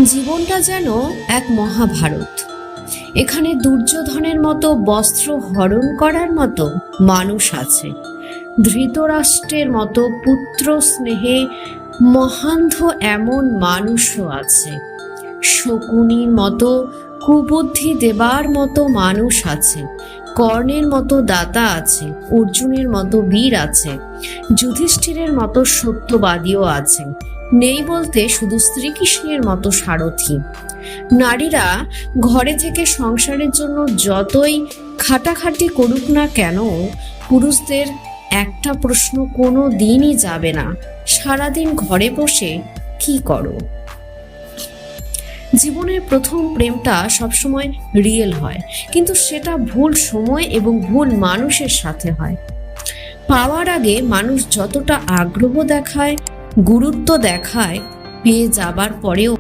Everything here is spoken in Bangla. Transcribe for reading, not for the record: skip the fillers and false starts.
জীবনটা যেন এক মহাভারত। এখানে দুর্যোধনের মতো বস্ত্র হরণ করার মতো মানুষ আছে, ধৃতরাষ্ট্রের মতো পুত্র স্নেহে মহান্ধ এমন মানুষও আছে, শকুনির মতো কুবুদ্ধি দেবার মতো মানুষ আছে, কর্ণের মতো দাতা আছে, অর্জুনের মতো বীর আছে, যুধিষ্ঠিরের মতো সত্যবাদীও আছে, নেই বলতে শুধু শ্রীকৃষ্ণের মতো সারথি। নারীরা ঘরে থেকে সংসারের জন্য যতই খাটাখাটি করুক না কেন, পুরুষদের একটা প্রশ্ন কোনো দিনই যাবে না, সারাদিন ঘরে বসে কি করো? জীবনের প্রথম প্রেমটা সবসময় রিয়েল হয়, কিন্তু সেটা ভুল সময় এবং ভুল মানুষের সাথে হয়। পাওয়ার আগে মানুষ যতটা আগ্রহ দেখায়, গুরুত্ব দেখায়, পেয়ে যাবার পরেও